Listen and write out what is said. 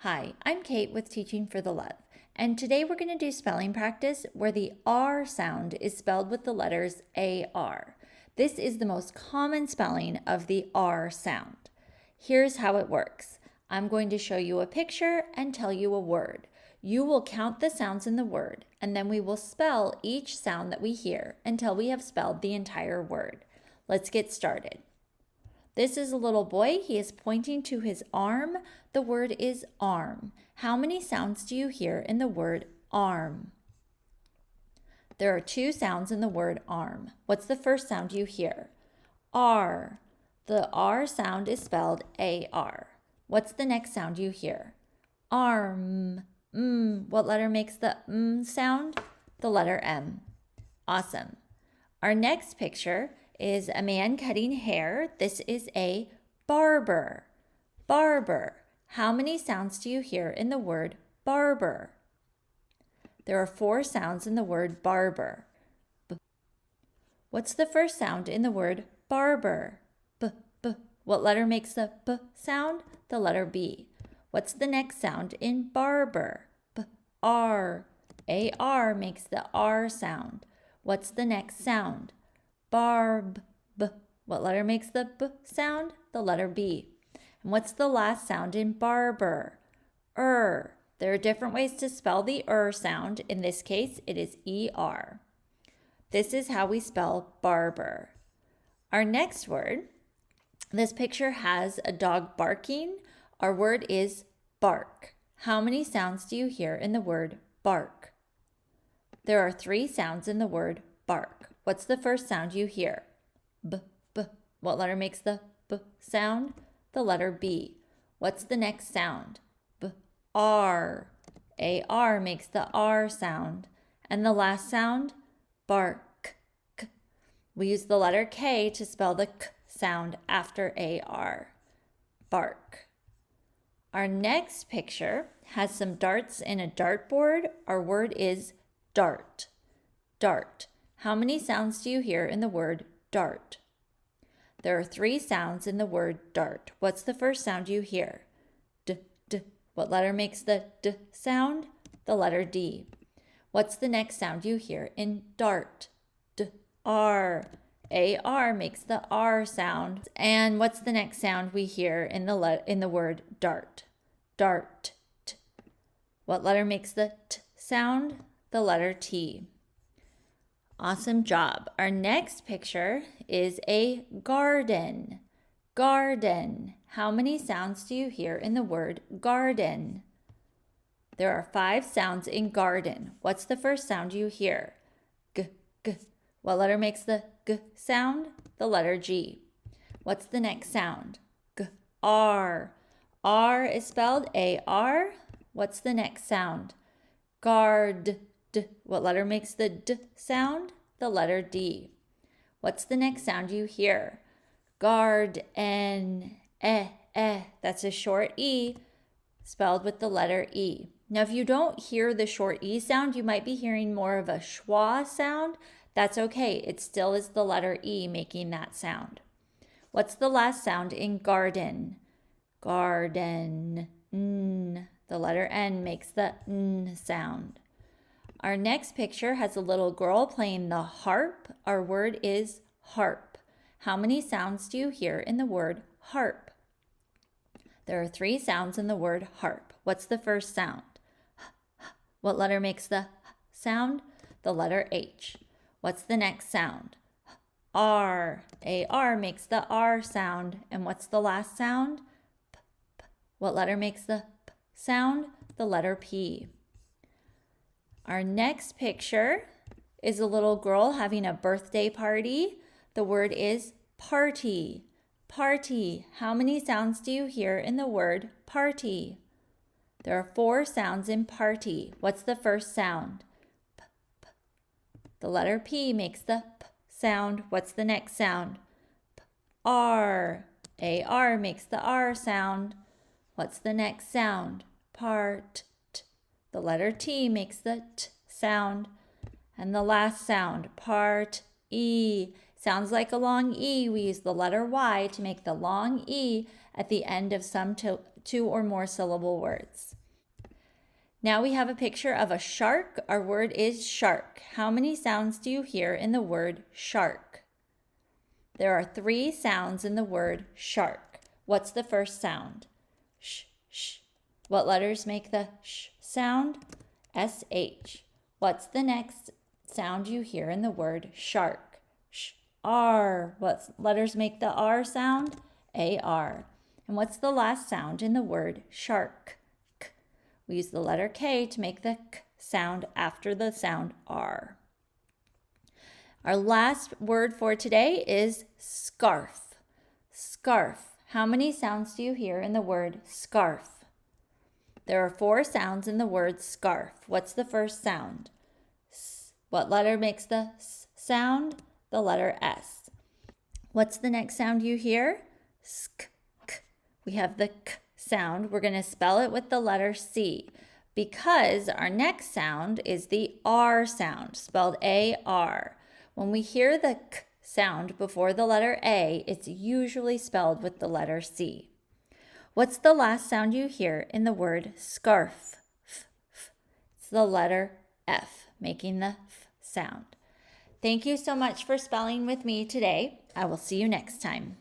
Hi, I'm Kate with Teaching for the Love, and today we're going to do spelling practice where the R sound is spelled with the letters AR. This is the most common spelling of the R sound. Here's how it works. I'm going to show you a picture and tell you a word. You will count the sounds in the word, and then we will spell each sound that we hear until we have spelled the entire word. Let's get started. This is a little boy. He is pointing to his arm. The word is arm. How many sounds do you hear in the word arm? There are two sounds in the word arm. What's the first sound you hear? R. The R sound is spelled A-R. What's the next sound you hear? Arm. What letter makes the sound? The letter M. Awesome. Our next picture is a man cutting hair. This is a barber. Barber. How many sounds do you hear in the word barber? There are 4 sounds in the word barber. What's the first sound in the word barber? B. What letter makes the B sound? The letter B. What's the next sound in barber? R. A-R makes the R sound. What's the next sound? Barb. What letter makes the B sound? The letter B. And what's the last sound in barber? There are different ways to spell the sound. In this case, it is E-R. This is how we spell barber. Our next word, this picture has a dog barking. Our word is bark. How many sounds do you hear in the word bark? There are 3 sounds in the word bark. What's the first sound you hear? B. What letter makes the B sound? The letter B. What's the next sound? R. A-R makes the R sound. And the last sound? Bark. We use the letter K to spell the K sound after A-R. Bark. Our next picture has some darts in a dartboard. Our word is dart. Dart. How many sounds do you hear in the word dart? There are 3 sounds in the word dart. What's the first sound you hear? D. What letter makes the D sound? The letter D. What's the next sound you hear in dart? D. R. A-R makes the R sound. And what's the next sound we hear in the word dart? Dart. T. What letter makes the T sound? The letter T. Awesome job. Our next picture is a garden. Garden. How many sounds do you hear in the word garden? There are 5 sounds in garden. What's the first sound you hear? G. What letter makes the G sound? The letter G. What's the next sound? G. R. R is spelled A-R. What's the next sound? Guard. D. What letter makes the D sound? The letter D. What's the next sound you hear? Garden. That's a short E spelled with the letter E. Now, if you don't hear the short E sound, you might be hearing more of a schwa sound. That's okay. It still is the letter E making that sound. What's the last sound in garden? Garden. The letter N makes the N sound. Our next picture has a little girl playing the harp. Our word is harp. How many sounds do you hear in the word harp? There are 3 sounds in the word harp. What's the first sound? What letter makes the sound? The letter H. What's the next sound? R. A-R makes the R sound. And what's the last sound? What letter makes the P sound? The letter P. Our next picture is a little girl having a birthday party. The word is party. Party. How many sounds do you hear in the word party? There are 4 sounds in party. What's the first sound? P. The letter P makes the P sound. What's the next sound? R. A-R makes the R sound. What's the next sound? Part. The letter T makes the T sound. And the last sound, part E. Sounds like a long E. We use the letter Y to make the long E at the end of some two or more syllable words. Now we have a picture of a shark. Our word is shark. How many sounds do you hear in the word shark? There are 3 sounds in the word shark. What's the first sound? Sh, sh. What letters make the sh sound? SH. What's the next sound you hear in the word shark? Sh, R. What letters make the R sound? AR. And what's the last sound in the word shark? K. We use the letter K to make the K sound after the sound R. Our last word for today is scarf. Scarf. How many sounds do you hear in the word scarf? There are 4 sounds in the word scarf. What's the first sound? S. What letter makes the S sound? The letter S. What's the next sound you hear? Sk. K. We have the K sound. We're going to spell it with the letter C because our next sound is the R sound, spelled A-R. When we hear the K sound before the letter A, it's usually spelled with the letter C. What's the last sound you hear in the word scarf? F, f. It's the letter F, making the F sound. Thank you so much for spelling with me today. I will see you next time.